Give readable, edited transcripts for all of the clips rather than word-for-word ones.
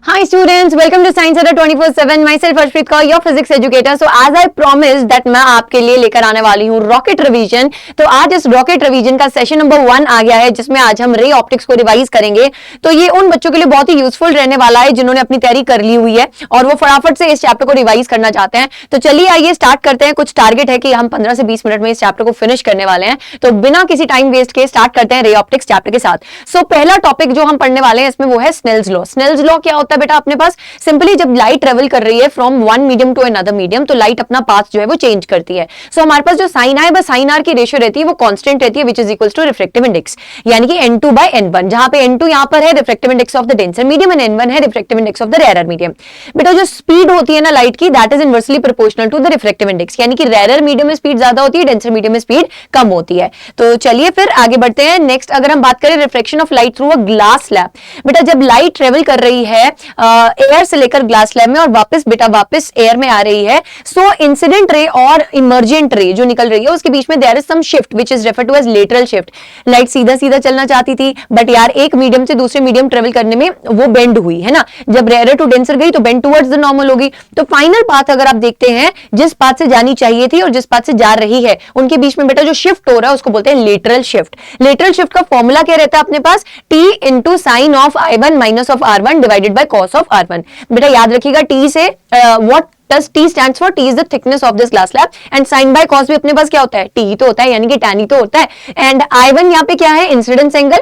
Hi students, welcome to Science Center 24/7. Myself Arshpreet Kaur, your physics educator. So as I promised that मैं आपके लिए लेकर आने वाली हूँ रॉकेट रिवीजन. तो आज इस रॉकेट रिवीजन का सेशन नंबर 1 आ गया है, जिसमें आज हम रे ऑप्टिक्स को रिवाइज करेंगे. तो ये उन बच्चों के लिए बहुत ही यूजफुल रहने वाला है जिन्होंने अपनी तैयारी कर ली हुई है और वो फटाफट से इस चैप्टर को रिवाइज करना चाहते हैं. तो चलिए आइए स्टार्ट करते हैं. कुछ टारगेट है कि हम 15 से 20 मिनट में इस चैप्टर को फिनिश करने वाले हैं. तो बिना किसी टाइम वेस्ट के स्टार्ट करते हैं रे ऑप्टिक्स चैप्टर के साथ. सो पहला टॉपिक जो हम पढ़ने वाले हैं इसमें वो है स्नेल्स लॉ. स्नेल्स लॉ क्या होता है बेटा अपने पास? सिंपली जब लाइट ट्रेवल कर रही है from one medium to another medium, तो लाइट अपना पाथ जो है वो चेंज करती है. सो हमारे पास जो साइन आई साइन आर की रेशियो रहती है वो कांस्टेंट रहती है, which is equals to refractive index, यानी कि n2/n1, जहां पे n2 यहां पर है refractive index of the denser medium and n1 है refractive index of the rare medium. बेटा जो स्पीड होती है ना लाइट की, that is inversely proportional to the refractive index, यानी कि रेयर मीडियम में स्पीड ज्यादा होती है, डेंसर मीडियम में स्पीड कम होती है. तो चलिए फिर आगे बढ़ते हैं. नेक्स्ट अगर हम बात करें refraction of light through a glass slab. बेटा जब लाइट ट्रेवल कर रही है एयर से लेकर ग्लास स्लैब में और वापस एयर में आ रही है, सो इंसिडेंट रे और इमर्जेंट रे जो निकल रही है उसके बीच में there is some shift which is referred to as lateral shift. Light सीधा सीधा चलना चाहती थी, बट यार एक मीडियम से दूसरे मीडियम ट्रेवल करने में वो बेंड हुई है ना. जब रेयर टू डेंसर गई तो बेंड टुवर्ड्स द नॉर्मल होगी. तो फाइनल पाथ अगर आप देखते हैं, जिस पाथ से जानी चाहिए थी और जिस पाथ से जा रही है उनके बीच में बेटा जो शिफ्ट हो रहा है उसको बोलते हैं लेटरल शिफ्ट. लेटरल शिफ्ट का फॉर्मूला क्या रहता है अपने पास? T into sine of I1 minus of R1 divided by cos of R1. बेटा याद रखिएगा T से what does T stands for? T is the thickness of this glass slab and sin by cos भी अपने पास क्या होता है? T ही तो होता है, यानी कि tan ही तो होता है. एंड I1 यहाँ पे क्या है? Incidence angle.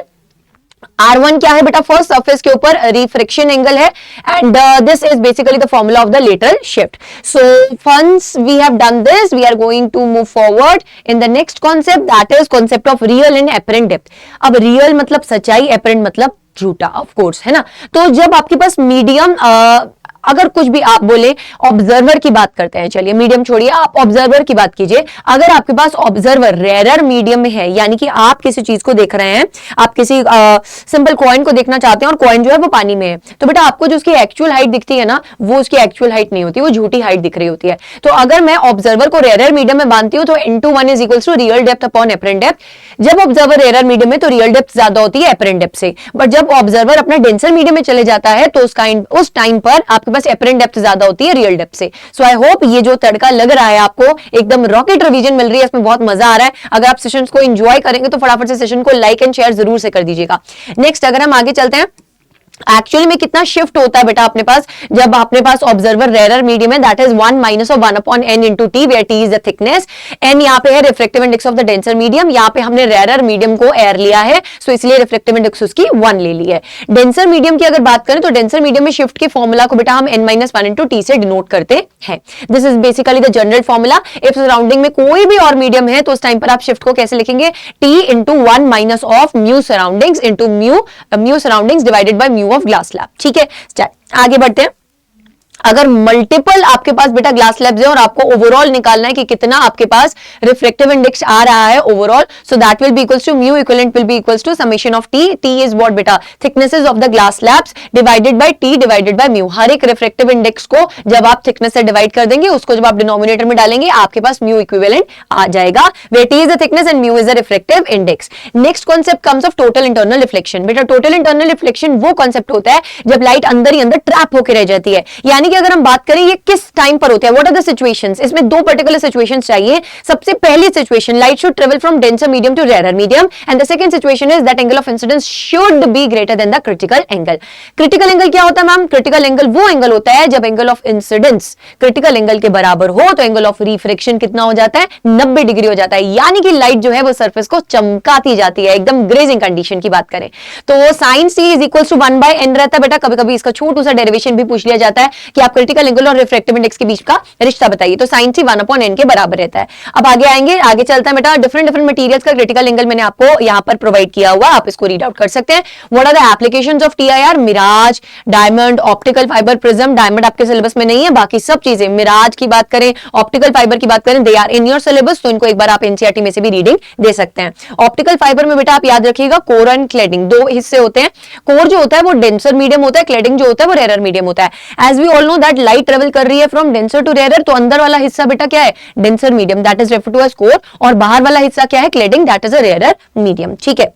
R1 क्या है बेटा? फर्स्ट सरफेस के ऊपर रिफ्रैक्शन एंगल है. And this is basically the formula of the lateral shift. So once we have done this, we are going to move forward in the next concept, that is concept of real and apparent depth. अब real मतलब सच्चाई, apparent मतलब झूठा, of course, है ना. तो जब आपके पास मीडियम अगर कुछ भी आप बोले, ऑब्जर्वर की बात करते हैं. चलिए मीडियम छोड़िए, आप ऑब्जर्वर की बात कीजिए. अगर आपके पास ऑब्जर्वर रेयर मीडियम में है, यानी कि आप किसी चीज को देख रहे हैं, आप किसी सिंपल कॉइन को देखना चाहते हैं और कॉइन जो है वो पानी में है, तो बेटा आपको जो उसकी एक्चुअल हाइट दिखती है ना, वो उसकी एक्चुअल हाइट नहीं होती, वो झूठी हाइट दिख रही होती है. तो अगर मैं ऑब्जर्वर को रेयर मीडियम में बांधती हूँ तो n2 is equals to real depth upon apparent depth. जब ऑब्जर्वर रेयर मीडियम में तो रियल डेप्थ ज्यादा होती है एपरेंट डेप्थ से, बट जब ऑब्जर्वर अपना डेंसर मीडियम में चले जाता है तो उस टाइम पर आपके पास एपरेंट डेप्थ ज्यादा होती है रियल डेप्थ से. सो आई होप ये जो तड़का लग रहा है आपको, एकदम रॉकेट रिवीजन मिल रही है, इसमें बहुत मजा आ रहा है. अगर आप सेशंस को एंजॉय करेंगे तो फटाफट से सेशन को लाइक एंड शेयर जरूर से कर दीजिएगा. नेक्स्ट अगर हम आगे चलते हैं, एक्चुअली में कितना शिफ्ट होता है बेटा अपने पास जब अपने पास ऑब्जर्वर रेयर मीडियम है, that is 1 minus of 1 upon n into t, where t is the thickness, n यहाँ पे है refractive index of the denser medium. यहाँ पे हमने रेयर मीडियम को एयर लिया है, सो इसलिए रिफ्रैक्टिव इंडेक्स उसकी 1 ले ली है. डेंसर मीडियम की अगर बात करें तो डेंसर मीडियम में शिफ्ट के फॉर्मूला को बेटा हम n माइनस 1 इंटू टी से डिनोट करते हैं. This is basically the general formula. If surrounding में कोई भी और मीडियम है तो उस टाइम पर आप शिफ्ट को कैसे लिखेंगे? t into 1 minus of mu surroundings into mu surroundings divided by mu of glass slab. ठीक है, आगे बढ़ते हैं. अगर मल्टीपल आपके पास बेटा ग्लास स्लैब्स है और आपको ओवरऑल निकालना है कि कितना आपके पास रिफ्रैक्टिव इंडेक्स आ रहा है overall, so that will be equals to mu equivalent will be equals to summation of T. T is what बेटा? Thicknesses of the glass slabs divided by T divided by mu. हर एक refractive index को जब आप thickness से divide कर देंगे, उसको जब आप डिनोमिनेटर में डालेंगे, आपके पास म्यू इक्विवेलेंट आ जाएगा, where t is the thickness and mu is the refractive index. Next concept comes of total internal reflection. बेटा टोटल इंटरनल रिफ्लेक्शन वो कॉन्सेप्ट होता है जब लाइट अंदर ही अंदर ट्रैप होकर रह जाती है. यानी कि अगर हम बात करें ये किस टाइम पर होता है, व्हाट आर द सिचुएशंस, इसमें दो पर्टिकुलर सिचुएशंस चाहिए. सबसे पहली situation, light should travel from denser medium to rare medium, and the second situation is that angle of incidence should be greater than the critical angle. Critical angle क्या होता है ma'am? Critical angle वो angle होता है जब angle of incidence critical angle के बराबर हो, तो एंगल ऑफ रिफ्रैक्शन कितना हो जाता है? 90 डिग्री हो जाता है. यानी कि लाइट जो है वो सरफेस को चमकाती जाती है, एकदम ग्रेजिंग कंडीशन की बात करें तो sine c is equals to 1/n रहता है. बेटा कभी कभी इसका छोटू सा डेरिवेशन भी पूछ लिया जाता है कि आप क्रिटिकल एंगल और रिफ्रैक्टिव इंडेक्स के बीच का रिश्ता बताइए, तो साइन सी 1/n के बराबर रहता है. अब आगे आएंगे, आगे चलता है बेटा. डिफरेंट मटेरियल्स का क्रिटिकल एंगल मैंने आपको यहां पर प्रोवाइड किया हुआ, आप इसको रीड आउट कर सकते हैं. What are the applications of TIR? Mirage, diamond, optical fibre, prism. Diamond आपके सिलेबस में नहीं है, बाकी सब चीजें, मिराज की बात करें, ऑप्टिकल फाइबर की बात करें, they are in your syllabus, तो इनको एक बार आप एनसीईआरटी में से भी रीडिंग दे सकते हैं. ऑप्टिकल फाइबर में बेटा आप याद रखिएगा कोर एंड क्लेडिंग दो हिस्से होते हैं. कोर जो होता है वो डेंसर मीडियम होता है, क्लेडिंग जो होता है वो रेयर मीडियम होता है. As we all know that light travel कर रही है फ्रॉम डेंसर टू रेयर, तो अंदर वाला हिस्सा बेटा क्या है? Denser medium, that is referred to as core, और बाहर वाला हिस्सा क्या है? Cladding, that is a rare medium. ठीक है,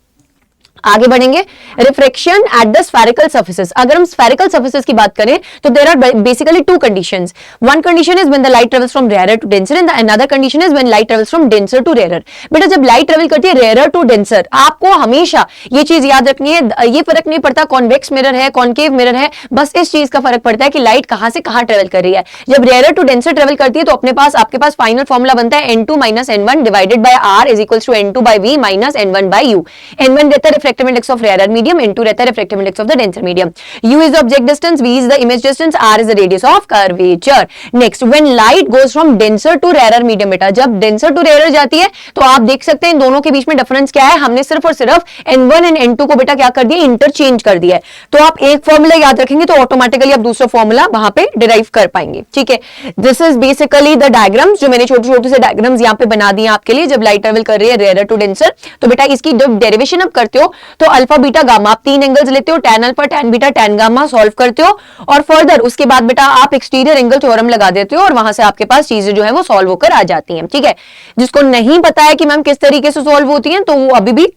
आगे बढ़ेंगे, refraction at the spherical surfaces. अगर हम स्फेरिकल सर्फेसेस की बात करें तो there are basically two conditions. One condition is when the light travels from rare to denser and another condition is when light travels from denser to rare. बेटा जब light travel करती है rare to denser, आपको हमेशा ये चीज याद रखनी है, ये फर्क नहीं पड़ता कॉन्वेक्स मिरर है कॉनकेव मिरर है, बस इस चीज का फर्क पड़ता है कि लाइट कहां से कहां ट्रेवल कर रही है। जब रेयर टू डेंसर ट्रेवल करती है तो आपके पास फाइनल फॉर्मूला बनता है n2 - n1 divided by r is equals to n2 by v minus n1 by u। n1 रहता है refractive index of rare medium, n2 रहता है refractive index of the denser medium. u is the object distance, v is the image distance, r is the radius of curvature. Next, when light goes from denser to rare medium, बेटा जब denser to rare जाती है तो आप देख सकते हैं इन दोनों के बीच में डिफरेंस क्या है, हमने सिर्फ और सिर्फ n1 एंड n2 को बेटा क्या कर दिया, इंटरचेंज कर दिया है। तो आप एक फॉर्मूला याद रखेंगे तो ऑटोमेटिकली आप दूसरा फॉर्मूला वहां पे डिराइव कर पाएंगे। ठीक है, this is basically the diagrams जो मैंने छोटे छोटे से डायग्राम्स यहाँ पे बना दिए आपके लिए। जब लाइट ट्रेवल कर रही है रेयर टू डेंसर तो बेटा इसकी जब डेरिवेशन अब करते हो तो अल्फा बीटा गामा, आप तीन एंगल्स लेते हो, tan alpha tan beta tan gamma solve करते हो और फर्दर उसके बाद बेटा आप एक्सटीरियर एंगल थ्योरम लगा देते हो और वहां से आपके पास चीजें जो है वो सॉल्व होकर आ जाती हैं। ठीक है, जिसको नहीं पता है कि मैम किस तरीके से सॉल्व होती हैं तो वो अभी भी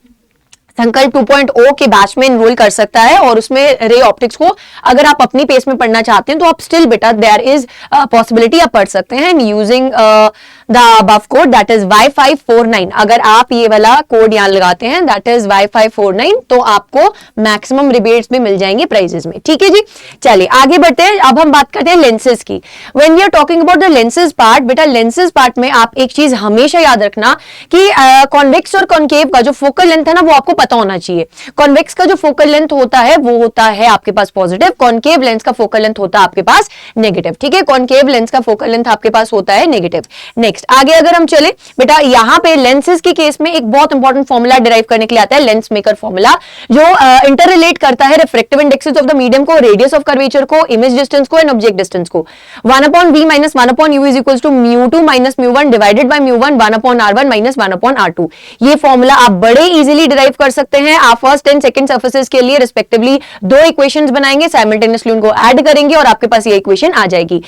संकल्प 2.0 के बैच में एनरोल कर सकता है और उसमें रे ऑप्टिक्स को अगर आप अपनी पेस में पढ़ना चाहते हैं तो आप स्टिल बेटा देयर इज पॉसिबिलिटी आप पढ़ सकते हैं using the above code that is Y549। अगर आप ये वाला कोड यहाँ लगाते हैं दैट इज Y549 तो आपको मैक्सिमम रिबेट्स भी मिल जाएंगे प्राइजेस में। ठीक है जी, चलिए आगे बढ़ते हैं। अब हम बात करते हैं लेंसेज की। When we are talking about the lenses part, बेटा लेंसेज पार्ट में आप एक चीज हमेशा याद रखना कि कॉन्वेक्स और कॉनकेव का जो फोकल लेंथ है ना वो आपको पता होना चाहिए। कॉन्वेक्स का जो फोकल लेंथ होता है वो होता है आपके पास पॉजिटिव, कॉनकेव लेंस का फोकल लेंथ होता है आपके पास नेगेटिव। ठीक है, कॉनकेव लेंस का फोकल लेंथ आपके पास होता है नेगेटिव। नेक्स्ट आगे अगर हम चले बेटा यहाँ पे लेंसेज के केस में एक बहुत इंपॉर्टेंट फॉर्मूला डिराइव करने के लिए आता है, लेंस मेकर फॉर्मूला, जो इंटर रिलेट करता है refractive indexes of the medium को, रेडियस ऑफ कर्वेचर को, इमेज डिस्टेंस को एंड ऑब्जेक्ट डिस्टेंस को। 1/v - 1/u is equals to μ2 - μ1 divided by μ1 1/r1 - 1/r2। ये फॉर्मूला आप बड़े इजीली डिराइव कर सकते हैं। आप फर्स्ट एंड सेकंड सर्फेसेस के लिए रिस्पेक्टिवली दो इक्वेशंस बनाएंगे, साइमल्टेनियसली उनको ऐड करेंगे और आपके पास ये इक्वेशन आ जाएगी।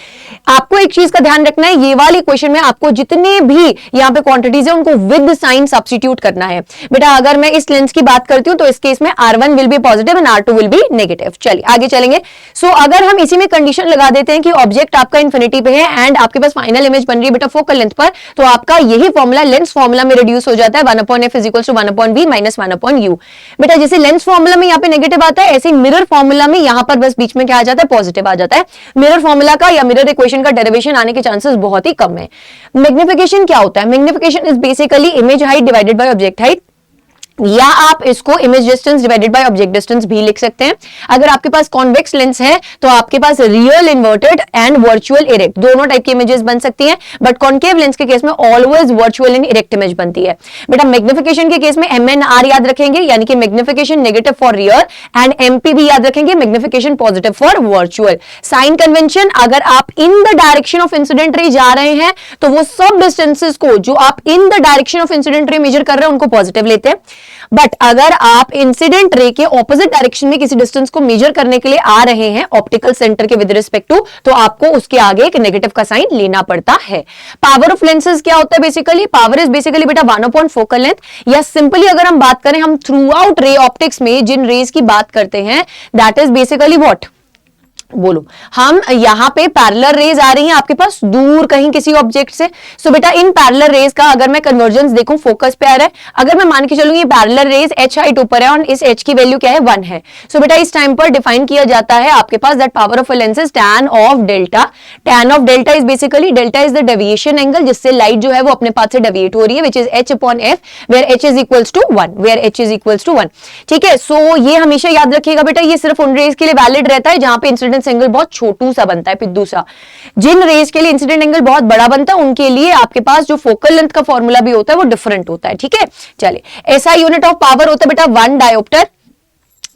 आपको एक चीज का ध्यान रखना है, ये वाली इक्वेशन में आपको जितने भी यहाँ पे क्वांटिटीज है उनको विद साइन सब्स्टिट्यूट करना है। बेटा अगर मैं इस लेंस की बात करती हूं तो इस केस में R1 will be positive and R2 will be negative. चलिए आगे चलेंगे। सो अगर हम इसी में कंडीशन लगा देते हैं कि ऑब्जेक्ट आपका इंफिनिटी पे है एंड आपके पास फाइनल इमेज बन रही है बेटा फोकल लेंथ पर, तो आपका यही फॉर्मूला लेंस फॉर्मूला में रिड्यूस हो जाता है 1/f is equals to 1/v - 1/u। बेटा जैसे लेंस फॉर्मूला में यहाँ पे नेगेटिव आता है ऐसे मिरर फॉर्मूला में यहाँ पर बस बीच में क्या आ जाता है, पॉजिटिव आ जाता है। मिरर फॉर्मूला का या मिरर इक्वेशन का डेरिवेशन आने के चांसेस बहुत ही कम है। मैग्निफिकेशन क्या होता है? Magnification is basically image height divided by object height, या आप इसको image distance divided by object distance भी लिख सकते हैं। अगर आपके पास कॉन्वेक्स लेंस है तो आपके पास real inverted and virtual erect दोनों टाइप की इमेजेस बन सकती हैं, बट कॉन्केव लेंस के केस में always virtual and erect image बनती है। बेटा मैग्निफिकेशन के केस में MNR याद रखेंगे, यानी कि magnification negative for real, and MP भी याद रखेंगे, magnification positive for virtual. Sign convention, अगर आप in the direction of incident ray जा रहे हैं तो वो सब डिस्टेंसेस को जो आप in the direction of incident ray measure कर रहे हैं उनको पॉजिटिव लेते हैं। बट अगर आप इंसिडेंट रे के ऑपोजिट डायरेक्शन में किसी डिस्टेंस को मेजर करने के लिए आ रहे हैं ऑप्टिकल सेंटर के विद रिस्पेक्ट टू, तो आपको उसके आगे एक नेगेटिव का साइन लेना पड़ता है। पावर ऑफ लेंसेज क्या होता है? बेसिकली पावर इज बेसिकली बेटा 1/4 फोकल लेंथ, या सिंपली अगर हम बात करें हम थ्रू आउट रे ऑप्टिक्स में जिन रेज की बात करते हैं दैट इज बेसिकली व्हाट, बोलो, हम यहां पे पैरेलल रेज आ रही हैं आपके पास दूर कहीं किसी ऑब्जेक्ट से। सो बेटा इन पैरेलल रेज का अगर मैं कन्वर्जेंस देखूं फोकस पे आ रहा है, अगर मैं मान के चलूं ये पैरेलल रेज h हाइट ऊपर है और इस h की वैल्यू क्या है 1 है। सो बेटा इस टाइम पर डिफाइन किया जाता है आपके पास that power of a lens is tan of delta. tan of delta is basically delta is the deviation angle जिससे लाइट जो है वो अपने पाथ से डेविएट हो रही है, which is h/f where h is equals to 1, where h is equals to 1। ठीक है, सो ये हमेशा याद रखिएगा बेटा, ये सिर्फ उन रेज के लिए वैलिड रहता है जहां पे इंसिडेंट एंगल बहुत छोटू सा बनता है, पिद्दू सा। जिन रेज के लिए इंसिडेंट एंगल बहुत बड़ा बनता है उनके लिए आपके पास जो फोकल लेंथ का फॉर्मूला भी होता है वो डिफरेंट होता है। ठीक है, चलिए SI यूनिट ऑफ पावर होता है बेटा 1 डायोप्टर।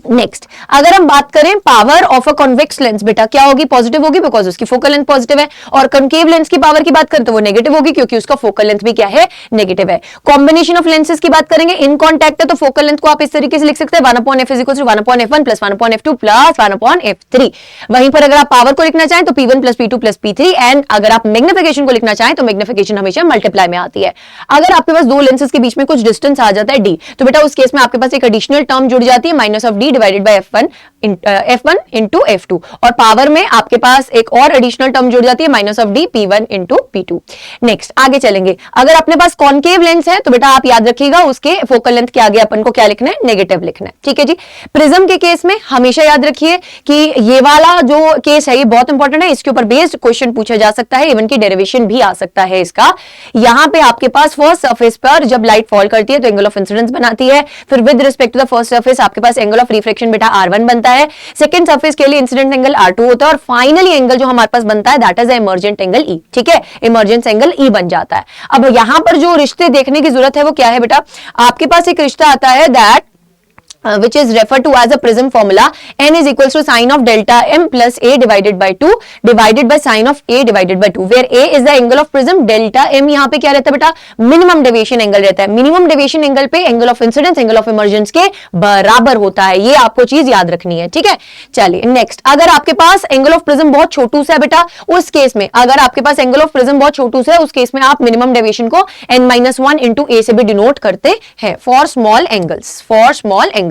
नेक्स्ट, अगर हम बात करें power of a convex lens, बेटा क्या होगी? पॉजिटिव होगी, बिकॉज उसकी फोकल लेंथ पॉजिटिव है। और कॉन्केव लेंस की पावर की बात करें तो वो नेगेटिव होगी, क्योंकि उसका फोकल लेंथ भी क्या है? नेगेटिव है। कॉम्बिनेशन ऑफ लेंसेज की बात करेंगे, इन कॉन्टैक्ट है तो फोकल लेंथ को आप इस तरीके से लिख सकते हैं 1/f = 1/f1 + 1/f2 + 1/f3। वहीं पर अगर आप पावर को लिखना चाहें तो P1 + P2 + P3, एंड अगर आप मैग्निफिकेशन को लिखना चाहें तो मैग्निफिकेशन हमेशा मल्टीप्लाई में आती है। अगर आपके पास दो लेंसेज के बीच में कुछ डिस्टेंस आ जाता है d, तो बेटा उस केस में आपके पास एक एडिशनल टर्म जुड़ जाती है -d / f1 into f2, और पावर में आपके पास एक और एडिशनल टर्म जुड़ जाती है -d p1 into p2। Next आगे चलेंगे, अगर अपने पास कॉनकेव लेंस है तो बेटा आप याद रखिएगा उसके फोकल लेंथ के आगे अपन को क्या लिखना है? नेगेटिव लिखना है। ठीक है जी। प्रिज्म के केस में हमेशा याद रखिए कि ये वाला जो केस है ये बहुत इंपॉर्टेंट है, इसके ऊपर बेस्ड क्वेश्चन पूछा जा सकता है, इवन की डेरिवेशन भी आ सकता है इसका। यहां पे आपके पास फर्स्ट सरफेस पर जब लाइट फॉल करती है तो एंगल ऑफ इंसिडेंस बनाती है, फिर with respect to the first surface आपके पास एंगल ऑफ रिफ्लेक्शन बेटा r1 बनता है, सेकंड सरफेस के लिए इंसिडेंट एंगल r2 होता है, और फाइनली एंगल जो हमारे पास बनता है that is emergent angle E। ठीक है, इमर्जेंस एंगल E बन जाता है। अब यहां पर जो रिश्ते देखने की जरूरत है वो क्या है बेटा? आपके पास एक रिश्ता आता है that which is referred to as a prism formula, n is equals to sin of delta m plus a divided by 2 divided by sin of a divided by 2, where a is the angle of prism, delta m यहाँ पे क्या रहता है बेटा? Minimum deviation angle रहता है। Minimum deviation angle पे angle of incidence angle of emergence के बराबर होता है, ये आपको चीज याद रखनी है। ठीक है, चलिए नेक्स्ट, अगर आपके पास एंगल ऑफ प्रिज्म बहुत छोटू सा है बेटा, उस केस में अगर आपके पास एंगल ऑफ प्रिज्म बहुत छोटू सा है उस केस में आप मिनिमम डेविएशन को n-1 into a से भी डिनोट करते हैं for small angles, for small angles.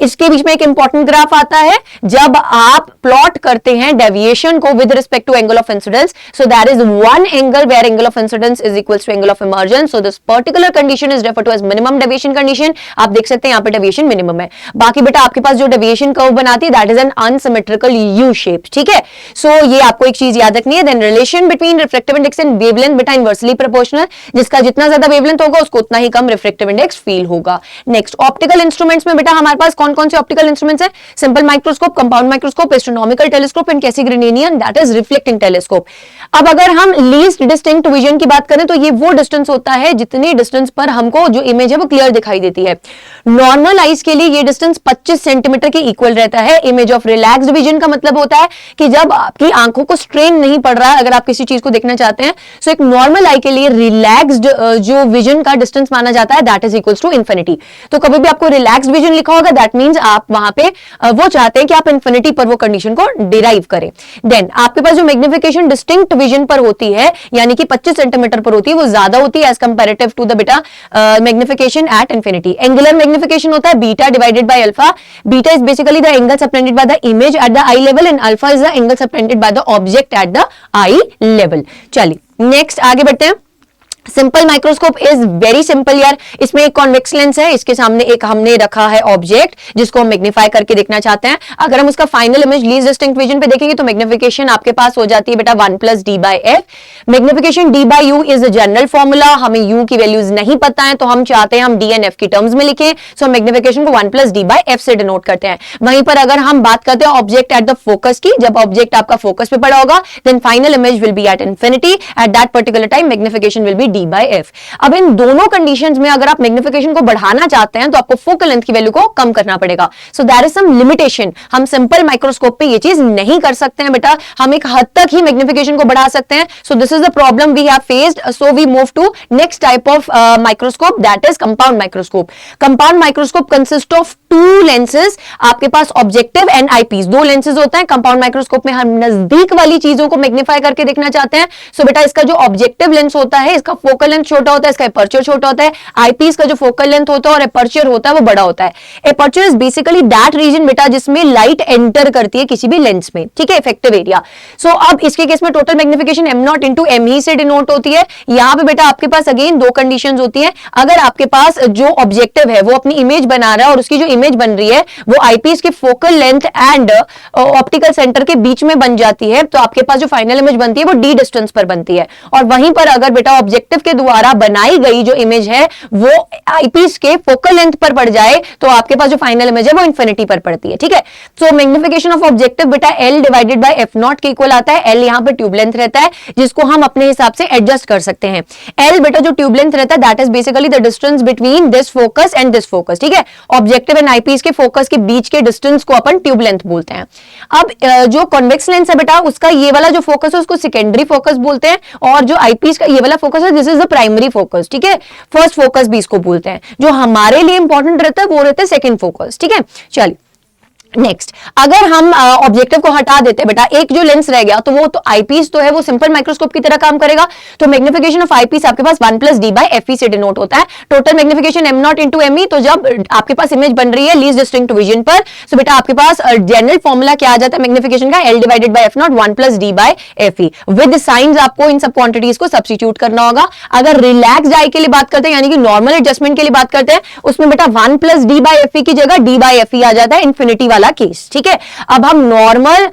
इसके बीच में एक इंपॉर्टेंट ग्राफ आता है जब आप प्लॉट करते हैं डेविएशन को with respect to angle of incidence, so that is one angle where angle of incidence is equals to angle of emergence, so this particular condition is referred to as minimum deviation condition. आप देख सकते हैं यहां पे deviation minimum है। बाकी बेटा आपके पास जो डेविएशन कर्व बनाती है that is an unsymmetrical U shape. ठीक है, सो ये आपको एक चीज याद रखनी है। Then relation between refractive index and wavelength बेटा इनवर्सली प्रोपोर्शनल, जिसका जितना ज्यादा वेवलेंथ होगा उसको उतना ही कम रिफ्रैक्टिव इंडेक्स फील होगा। नेक्स्ट, ऑप्टिकल इंस्ट्रूमेंट्स में बेटा हमारे पास कौन कौन से ऑप्टिकल इंस्ट्रूमेंट्स हैं? Simple microscope, compound microscope, astronomical telescope and Cassegrainian that is reflecting telescope. अब अगर हम लीस्ट डिस्टिंक्ट विजन की बात करें तो ये वो डिस्टेंस होता है जितनी डिस्टेंस पर हमको जो इमेज है वो क्लियर दिखाई देती है। नॉर्मल आइज के लिए ये डिस्टेंस 25 सेंटीमीटर के इक्वल रहता है। इमेज ऑफ रिलैक्स्ड विजन का मतलब होता है कि जब आपकी आंखों को स्ट्रेन नहीं पड़ रहा है, अगर आप किसी चीज को देखना चाहते हैं, सो एक नॉर्मल आई के लिए रिलैक्स्ड जो विजन का डिस्टेंस माना जाता है that is equals to infinity. तो कभी भी आपको रिलैक्स्ड विजन लिखा होगा दैट मींस आप वहां पे वो चाहते हैं कि आप इंफिनिटी पर वो कंडीशन को डिराइव करें। देन आपके पास जो मैग्निफिकेशन डिस्टिंक्ट विजन पर होती है यानी कि 25 सेंटीमीटर पर होती है वो ज्यादा होती है एज कंपैरेटिव टू द बेटा magnification at infinity. Angular magnification होता है beta divided by alpha. Beta is basically the angle subtended by the image at the I level and alpha is the angle subtended by the object at the I level. चलिए next आगे बढ़ते हैं। Simple microscope is very simple यार। इसमें एक convex lens है, इसके सामने एक हमने रखा है ऑब्जेक्ट जिसको हम मैग्नीफाई करके देखना चाहते हैं। अगर हम उसका final image least distinct vision पे देखेंगे तो मैग्निफिकेशन आपके पास हो जाती है बेटा 1 + d/f। Magnification d/u is a general formula. हमें u की वैल्यूज नहीं पता है तो हम चाहते हैं हम d and f की टर्म्स में लिखें, सो मैग्निफिकेशन को 1 + d/f से डिनोट करते हैं। वहीं पर अगर हम बात करते हैं ऑब्जेक्ट एट द फोकस की, जब ऑब्जेक्ट आपका फोकस पे पड़ा होगा then final image will be at infinity, at that particular time magnification will be d/f। अब इन दोनों कंडीशंस में अगर आप मैग्निफिकेशन को बढ़ाना चाहते हैं तो आपको फोकल लेंथ की वैल्यू को कम करना पड़ेगा। So there is some limitation. हम सिंपल माइक्रोस्कोप पे ये चीज नहीं कर सकते हैं बेटा, हम एक हद तक ही मैग्निफिकेशन को बढ़ा सकते हैं। So this is the problem we have faced, so we move to next type of microscope that is compound microscope. Compound microscope consist of 2 lenses. आपके पास ऑब्जेक्टिव एंड आईपीस, 2 लेंसेज होते हैं। कंपाउंड माइक्रोस्कोप में हम नजदीक वाली चीजों को मैग्नीफाई करके देखना चाहते हैं। सो बेटा इसका जो ऑब्जेक्टिव लेंस होता है इसका फोकल लेंथ छोटा होता है, इसका एपर्चर छोटा होता है। आईपीस का जो फोकल लेंथ होता है और एपर्चर होता है वो बड़ा होता है। Aperture is basically that region बेटा जिसमें लाइट एंटर करती है किसी भी लेंस में, ठीक है, इफेक्टिव एरिया। सो अब इसके केस में total magnification m0 into m ही से डिनोट होती है। यहां पे बेटा आपके पास अगेन 2 कंडीशंस होती हैं। अगर आपके पास जो ऑब्जेक्टिव है वो अपनी इमेज बना रहा है और उसकी जो इमेज बन रही है वो आईपीस के focal length and optical centre के बीच में बन जाती है तो आपके पास जो फाइनल इमेज बनती है वो d डिस्टेंस पर बनती है। और वहीं पर अगर बेटा ऑब्जेक्टिव ऑब्जेक्टिव के द्वारा बनाई गई जो इमेज है वो आईपीस के फोकल लेंथ पर पड़ जाए तो आपके पास जो फाइनल इमेज है वो इंफिनिटी पर पड़ती है, ठीक है। सो मैग्निफिकेशन ऑफ ऑब्जेक्टिव बेटा L divided by F not के इक्वल आता है। एल यहां पर ट्यूब लेंथ रहता है जिसको हम अपने हिसाब से एडजस्ट कर सकते हैं। एल बेटा जो ट्यूब लेंथ रहता है that is basically the distance between this focus and this focus, ठीक है। ऑब्जेक्टिव एंड आईपीस के फोकस के बीच के डिस्टेंस को अपन ट्यूब लेंथ बोलते हैं। अब जो कॉन्वेक्स लेंस है बेटा उसका ये वाला जो फोकस है उसको सेकेंडरी फोकस बोलते हैं और जो आईपीस का ये वाला फोकस है this is the primary focus, ठीक है। फर्स्ट फोकस भी इसको बोलते हैं। जो हमारे लिए इंपॉर्टेंट रहता है वो रहता है सेकंड फोकस, ठीक है। चलिए नेक्स्ट, अगर हम ऑब्जेक्टिव को हटा देते हैं बेटा, एक जो लेंस रह गया तो वो तो आईपीस तो है वो सिंपल माइक्रोस्कोप की तरह काम करेगा। तो मैग्निफिकेशन ऑफ आईपीस आपके पास 1 + d बाय एफई से डिनोट होता है। Total magnification m not into ME. तो जब आपके पास इमेज बन रही है लीस्ट डिस्टिंक्ट विजन पर तो बेटा आपके पास जनरल फॉर्मूला क्या आ जाता है मैग्निफिकेशन का, l divided by f not 1 + d by f e. With science आपको इन सब क्वांटिटीज को सब्स्टिट्यूट करना होगा। अगर रिलैक्स आई के लिए बात करते हैं यानी कि नॉर्मल एडजस्टमेंट के लिए बात करते हैं उसमें बेटा 1 + d बाय एफई की जगह d बाय एफई आ जाता है, इंफिनिटी वाला केस, ठीक है। अब हम नॉर्मल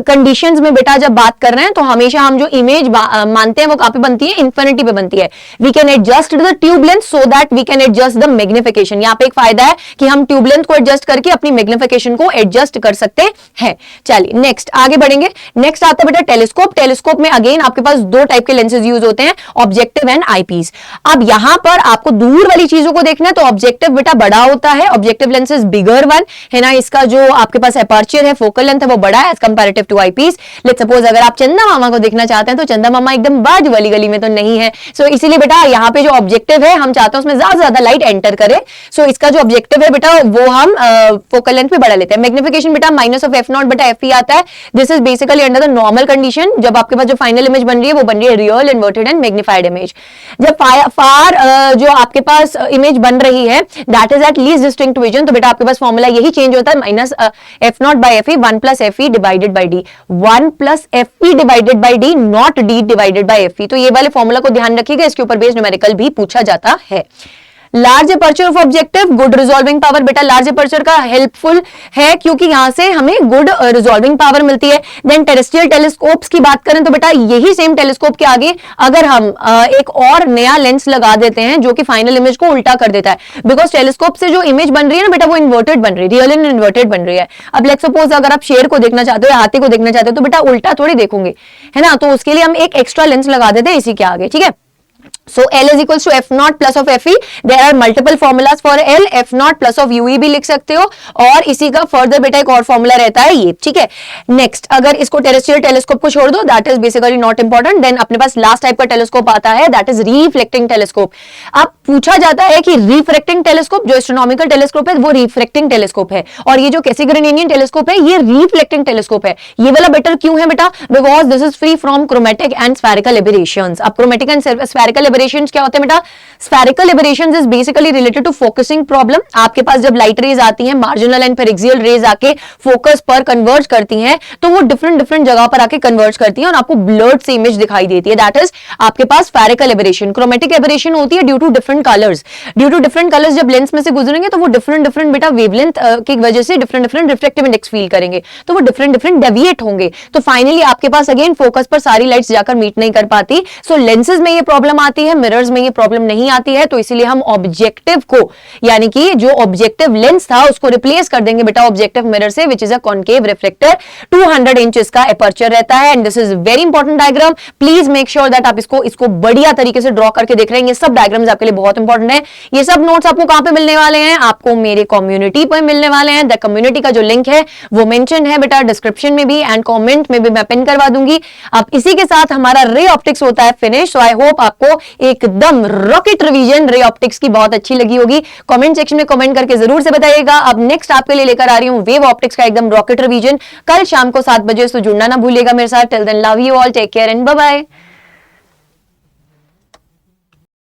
कंडीशंस में बेटा जब बात कर रहे हैं तो हमेशा हम जो इमेज मानते हैं वो कहां पे बनती है, इंफिनिटी पे बनती है। We can adjust the tube length so that we can adjust the magnification. यहां पे एक फायदा है कि हम ट्यूब लेंथ को एडजस्ट करके अपनी मैग्निफिकेशन को एडजस्ट कर सकते हैं। चलिए नेक्स्ट आगे बढ़ेंगे। नेक्स्ट आता है बेटा टेलीस्कोप। टेलीस्कोप में अगेन आपके पास दो टाइप के लेंसेज यूज होते हैं, ऑब्जेक्टिव एंड आईपीस। अब यहां पर आपको दूर वाली चीजों को देखना है तो ऑब्जेक्टिव बेटा बड़ा होता है, objective lens is bigger one है ना। इसका जो आपके पास अपर्चर है फोकल लेंथ है वो बड़ा है as comparative to eyepiece. Let's suppose अगर आप चंदा मामा को देखना चाहते हैं तो चंदा मामा एकदम बाजू वाली गली में तो नहीं है। सो इसीलिए बेटा यहाँ पे जो ऑब्जेक्टिव है हम चाहते हैं उसमें ज्यादा ज्यादा लाइट एंटर करे। सो इसका जो ऑब्जेक्टिव है बेटा वो हम फोकल लेंथ पे बढ़ा लेते हैं। मैग्निफिकेशन बेटा -f0 बटा एफई आता है। This is basically under the normal condition. जब आपके पास जो फाइनल इमेज बन रही है वो बन रही है real inverted and magnified image. जब फार जो आपके पास इमेज बन रही है that is at least distinct vision तो बेटा आपके पास फॉर्मूला यही चेंज होता है -f0 by f e 1 + fe divided by d। 1 + fe divided by d not d divided by fe। तो ये वाले फॉर्मूला को ध्यान रखिएगा, इसके ऊपर बेस्ड न्यूमेरिकल भी पूछा जाता है। Large aperture of objective good resolving power. बेटा लार्ज अपर्चर का हेल्पफुल है क्योंकि यहां से हमें गुड रिजॉल्विंग पावर मिलती है। देन टेरेस्ट्रियल टेलीस्कोप्स की बात करें तो बेटा यही सेम टेलीस्कोप के आगे अगर हम एक और नया लेंस लगा देते हैं जो कि फाइनल इमेज को उल्टा कर देता है, बिकॉज टेलीस्कोप से जो इमेज बन रही है ना बेटा वो इन्वर्टेड बन रही है, रियल एंड इन्वर्टेड बन रही है। अब लेट्स सपोज अगर आप शेर को देखना चाहते हो, हाथी को देखना चाहते हो तो बेटा उल्टा थोड़ी देखोगे है ना। तो उसके लिए हम एक एक्स्ट्रा लेंस लगा देते हैं इसी के आगे, ठीक है। So L is equals to f0 plus of fe. There are multiple formulas for L. f0 plus of ue भी लिख सकते हो और इसी का फर्दर बेटा एक और फॉर्मूला रहता है ये, ठीक है। नेक्स्ट अगर इसको टेरेस्ट्रियल टेलीस्कोप को छोड़ दो that is basically not important. Then अपने पास लास्ट टाइप का टेलीस्कोप आता है दैट इज रिफ्लेक्टिंग टेलीस्कोप। अब पूछा जाता है कि रिफ्रैक्टिंग टेलीस्कोप जो एस्ट्रोनॉमिकल टेलीस्कोप है वो रिफ्रैक्टिंग टेलीस्कोप है और ये जो कैसिग्रेनियन टेलीस्कोप है ये रिफ्लेक्टिंग टेलीस्कोप है। ये वाला बेटर क्यों है बेटा, because this is free from chromatic and spherical aberrations. अब क्रोमेटिक एंड स्फेरिकल एबरेशंस क्या होते हैं बेटा, spherical aberrations is basically related to focusing problem. आपके पास जब लाइट रेज आती हैं मार्जिनल एंड पेरिक्सियल रेज आके फोकस पर कन्वर्ज करती हैं तो वो डिफरेंट डिफरेंट जगह पर आके कन्वर्ज करती हैं और आपको ब्लर्ड से इमेज दिखाई देती है। दैट इज आपके पास स्फेरिकल एबरेशन। क्रोमेटिक एबरेशन होती है due to different colours. Due to different colours जब लेंस में से गुजरेंगे तो वो डिफरेंट डिफरेंट बेटा वेवलेंथ की वजह से different different reflective index feel करेंगे तो वो डिफरेंट डिफरेंट डेविएट होंगे। तो फाइनली आपके पास अगेन फोकस पर सारी लाइट्स जाकर मीट नहीं कर पाती। सो लेंसेज में ये प्रॉब्लम आती है, मिरर्स में ये प्रॉब्लम नहीं आती है। तो इसीलिए हम ऑब्जेक्टिव को यानी कि जो ऑब्जेक्टिव लेंस था उसको रिप्लेस कर देंगे बेटा ऑब्जेक्टिव मिरर से which is a concave reflector. 200 inches का अपर्चर रहता है and this is very important diagram. Please make sure that आप इसको बढ़िया तरीके से ड्रॉ करके देख रहे हैं। ये सब डायग्राम्स आपके लिए बहुत इंपॉर्टेंट है। ये सब नोट्स आपको कहां पे मिलने वाले हैं, आपको मेरे कम्युनिटी पर मिलने वाले हैं। द कम्युनिटी का जो लिंक है वो मेंशन है बेटा डिस्क्रिप्शन में भी एंड कमेंट में भी मैं पिन करवा दूंगी। अब इसी के साथ हमारा रे ऑप्टिक्स होता है फिनिश। सो आई होप आपको एकदम रॉकेट रिवीजन रे ऑप्टिक्स की बहुत अच्छी लगी होगी। कमेंट सेक्शन में कमेंट करके जरूर से बताइएगा। अब नेक्स्ट आपके लिए लेकर आ रही हूं वेव ऑप्टिक्स का एकदम रॉकेट रिवीजन कल शाम को 7 बजे। तो जुड़ना ना भूलिएगा मेरे साथ। Till then love you all, take care and bye bye.